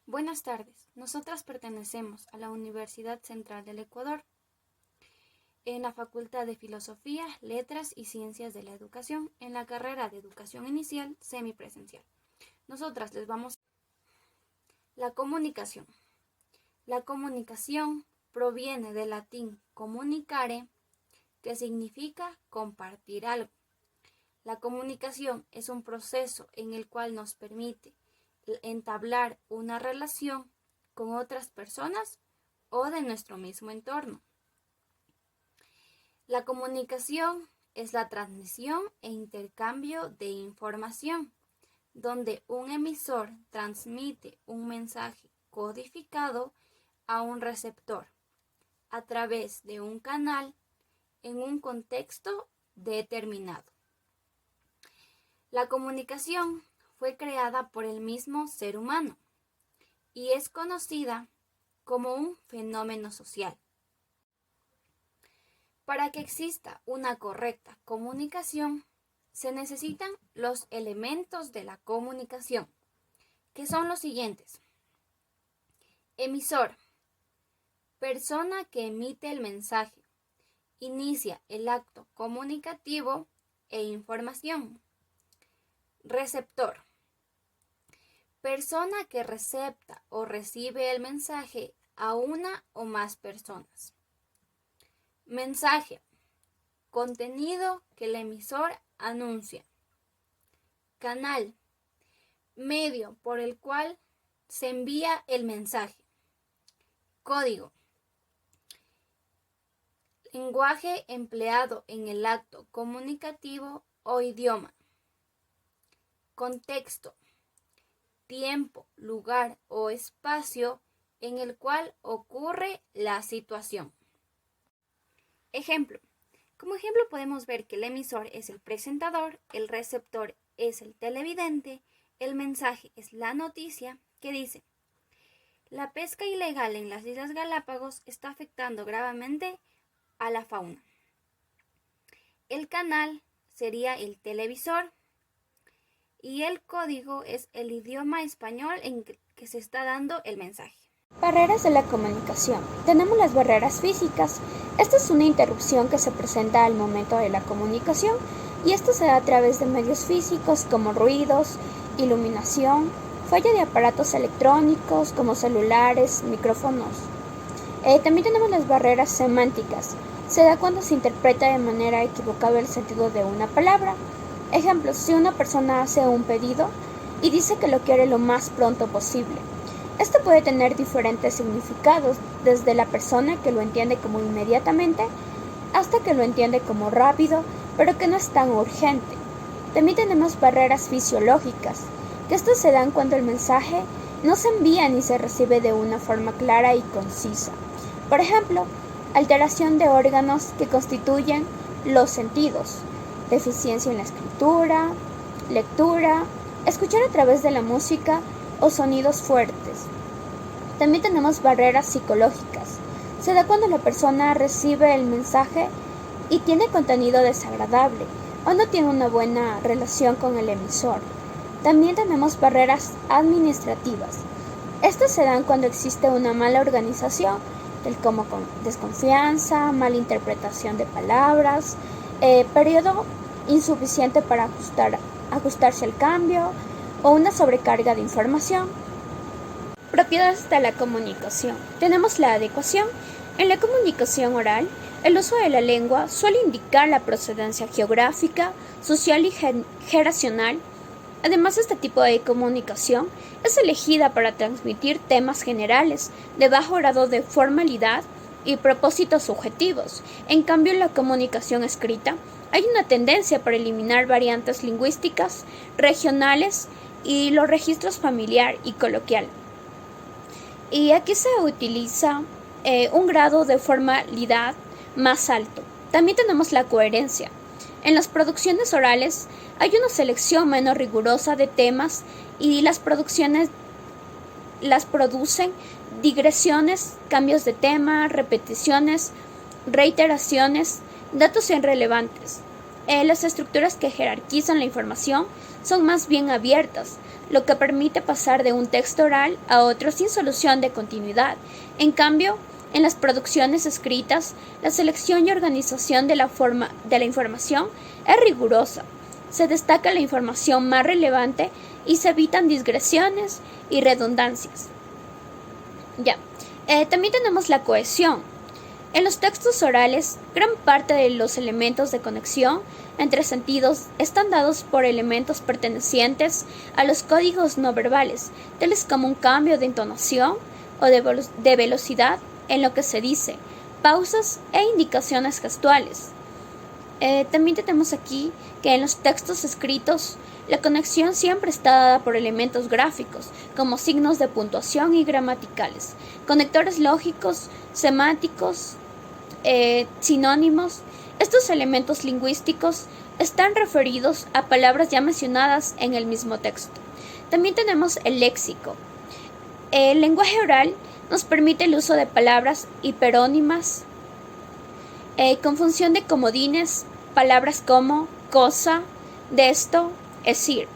Buenas tardes. Nosotras pertenecemos a la Universidad Central del Ecuador, en la Facultad de Filosofía, Letras y Ciencias de la Educación, en la carrera de Educación Inicial Semipresencial. Nosotras les vamos la comunicación. La comunicación proviene del latín comunicare, que significa compartir algo. La comunicación es un proceso en el cual nos permite entablar una relación con otras personas o de nuestro mismo entorno. La comunicación es la transmisión e intercambio de información, donde un emisor transmite un mensaje codificado a un receptor a través de un canal en un contexto determinado. La comunicación fue creada por el mismo ser humano y es conocida como un fenómeno social. Para que exista una correcta comunicación, se necesitan los elementos de la comunicación, que son los siguientes. Emisor, persona que emite el mensaje, inicia el acto comunicativo e información. Receptor, persona que recepta o recibe el mensaje a una o más personas. Mensaje, contenido que el emisor anuncia. Canal, medio por el cual se envía el mensaje. Código, lenguaje empleado en el acto comunicativo o idioma. Contexto, tiempo, lugar o espacio en el cual ocurre la situación. Ejemplo. Como ejemplo podemos ver que el emisor es el presentador, el receptor es el televidente, el mensaje es la noticia que dice: la pesca ilegal en las Islas Galápagos está afectando gravemente a la fauna. El canal sería el televisor y el código es el idioma español en que se está dando el mensaje. Barreras de la comunicación. Tenemos las barreras físicas. Esta es una interrupción que se presenta al momento de la comunicación y esto se da a través de medios físicos como ruidos, iluminación, falla de aparatos electrónicos como celulares, micrófonos. También tenemos las barreras semánticas. Se da cuando se interpreta de manera equivocada el sentido de una palabra. Ejemplo, si una persona hace un pedido y dice que lo quiere lo más pronto posible. Esto puede tener diferentes significados, desde la persona que lo entiende como inmediatamente hasta que lo entiende como rápido, pero que no es tan urgente. También tenemos barreras fisiológicas, que estas se dan cuando el mensaje no se envía ni se recibe de una forma clara y concisa. Por ejemplo, alteración de órganos que constituyen los sentidos, deficiencia en la escritura, lectura, escuchar a través de la música o sonidos fuertes. También tenemos barreras psicológicas. Se da cuando la persona recibe el mensaje y tiene contenido desagradable o no tiene una buena relación con el emisor. También tenemos barreras administrativas. Estas se dan cuando existe una mala organización, como con desconfianza, mala interpretación de palabras, periodo insuficiente para ajustarse al cambio o una sobrecarga de información. Propiedades de la comunicación. Tenemos la adecuación. En la comunicación oral, el uso de la lengua suele indicar la procedencia geográfica, social y generacional. Además, este tipo de comunicación es elegida para transmitir temas generales de bajo grado de formalidad y propósitos subjetivos. En cambio, en la comunicación escrita hay una tendencia para eliminar variantes lingüísticas, regionales y los registros familiar y coloquial. Y aquí se utiliza un grado de formalidad más alto. También tenemos la coherencia. En las producciones orales hay una selección menos rigurosa de temas y las producen digresiones, cambios de tema, repeticiones, reiteraciones, datos irrelevantes. Las estructuras que jerarquizan la información son más bien abiertas, lo que permite pasar de un texto oral a otro sin solución de continuidad. En cambio, en las producciones escritas, la selección y organización de la información es rigurosa. Se destaca la información más relevante y se evitan digresiones y redundancias. También tenemos la cohesión. En los textos orales, gran parte de los elementos de conexión entre sentidos están dados por elementos pertenecientes a los códigos no verbales, tales como un cambio de entonación o de velocidad en lo que se dice, pausas e indicaciones gestuales. También tenemos aquí que en los textos escritos la conexión siempre está dada por elementos gráficos, como signos de puntuación y gramaticales, conectores lógicos, semánticos, sinónimos. Estos elementos lingüísticos están referidos a palabras ya mencionadas en el mismo texto. También tenemos el léxico. El lenguaje oral nos permite el uso de palabras hiperónimas con función de comodines, palabras como cosa, de esto, es decir.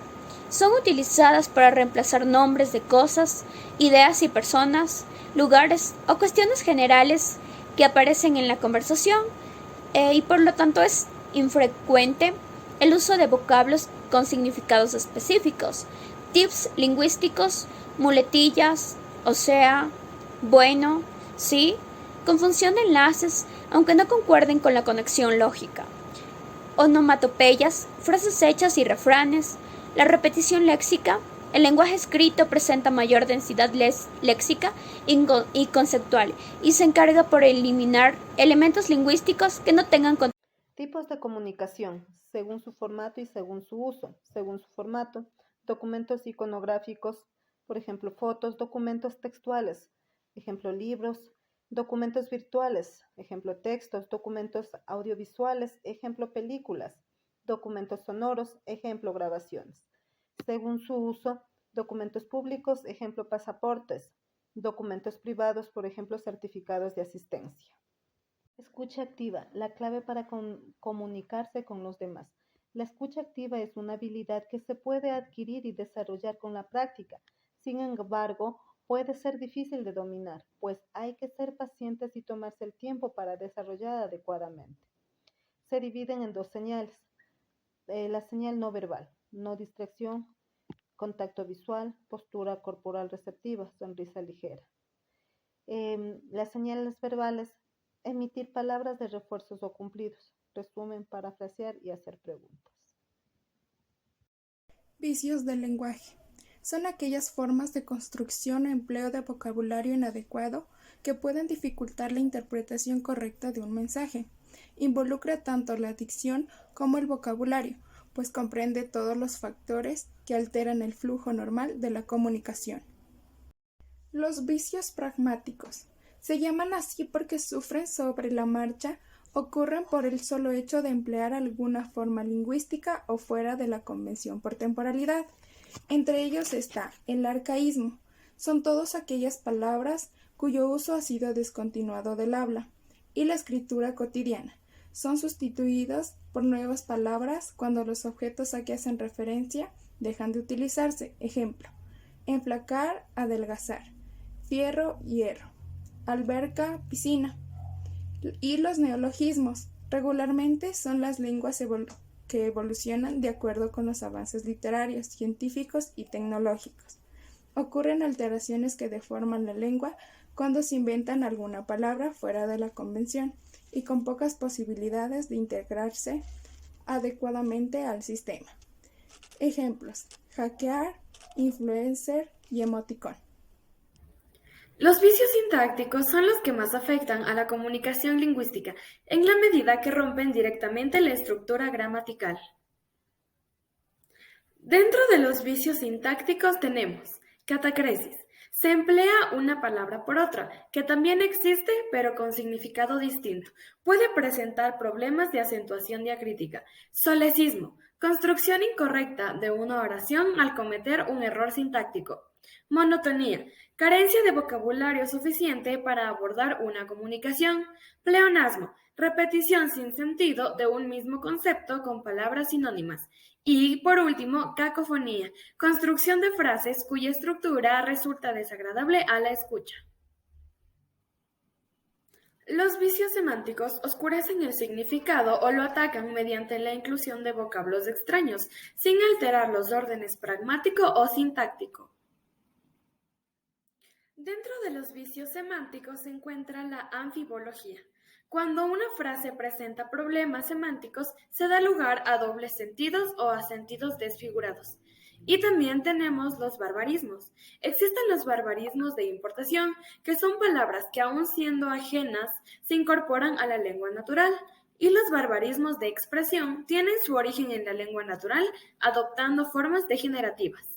Son utilizadas para reemplazar nombres de cosas, ideas y personas, lugares o cuestiones generales que aparecen en la conversación y por lo tanto es infrecuente el uso de vocablos con significados específicos, tips lingüísticos, muletillas, o sea, bueno, sí, con función de enlaces, aunque no concuerden con la conexión lógica. Onomatopeyas, frases hechas y refranes, la repetición léxica. El lenguaje escrito presenta mayor densidad léxica y conceptual y se encarga por eliminar elementos lingüísticos que no tengan contexto. Tipos de comunicación, según su formato y según su uso. Según su formato, documentos iconográficos, por ejemplo, fotos, documentos textuales, ejemplo, libros, documentos virtuales, ejemplo, textos, documentos audiovisuales, ejemplo, películas, documentos sonoros, ejemplo, grabaciones. Según su uso, documentos públicos, ejemplo, pasaportes, documentos privados, por ejemplo, certificados de asistencia. Escucha activa, la clave para comunicarse con los demás. La escucha activa es una habilidad que se puede adquirir y desarrollar con la práctica. Sin embargo, puede ser difícil de dominar, pues hay que ser pacientes y tomarse el tiempo para desarrollar adecuadamente. Se dividen en dos señales. La señal no verbal, no distracción, contacto visual, postura corporal receptiva, sonrisa ligera. Las señales verbales, emitir palabras de refuerzos o cumplidos, resumen, parafrasear y hacer preguntas. Vicios del lenguaje. Son aquellas formas de construcción o empleo de vocabulario inadecuado que pueden dificultar la interpretación correcta de un mensaje. Involucra tanto la dicción como el vocabulario, pues comprende todos los factores que alteran el flujo normal de la comunicación. Los vicios pragmáticos. Se llaman así porque sufren sobre la marcha, ocurren por el solo hecho de emplear alguna forma lingüística o fuera de la convención por temporalidad. Entre ellos está el arcaísmo. Son todas aquellas palabras cuyo uso ha sido descontinuado del habla, y la escritura cotidiana. Son sustituidos por nuevas palabras cuando los objetos a que hacen referencia dejan de utilizarse. Ejemplo: enflacar, adelgazar, fierro, hierro, alberca, piscina. Y los neologismos regularmente son las lenguas que evolucionan de acuerdo con los avances literarios, científicos y tecnológicos. Ocurren alteraciones que deforman la lengua cuando se inventan alguna palabra fuera de la convención y con pocas posibilidades de integrarse adecuadamente al sistema. Ejemplos: hackear, influencer y emoticón. Los vicios sintácticos son los que más afectan a la comunicación lingüística, en la medida que rompen directamente la estructura gramatical. Dentro de los vicios sintácticos tenemos catacresis. Se emplea una palabra por otra, que también existe pero con significado distinto. Puede presentar problemas de acentuación diacrítica. Solecismo. Construcción incorrecta de una oración al cometer un error sintáctico. Monotonía, carencia de vocabulario suficiente para abordar una comunicación. Pleonasmo, repetición sin sentido de un mismo concepto con palabras sinónimas. Y, por último, cacofonía, construcción de frases cuya estructura resulta desagradable a la escucha. Los vicios semánticos oscurecen el significado o lo atacan mediante la inclusión de vocablos extraños, sin alterar los órdenes pragmático o sintáctico. Dentro de los vicios semánticos se encuentra la anfibología. Cuando una frase presenta problemas semánticos, se da lugar a dobles sentidos o a sentidos desfigurados. Y también tenemos los barbarismos. Existen los barbarismos de importación, que son palabras que aun siendo ajenas, se incorporan a la lengua natural. Y los barbarismos de expresión tienen su origen en la lengua natural, adoptando formas degenerativas.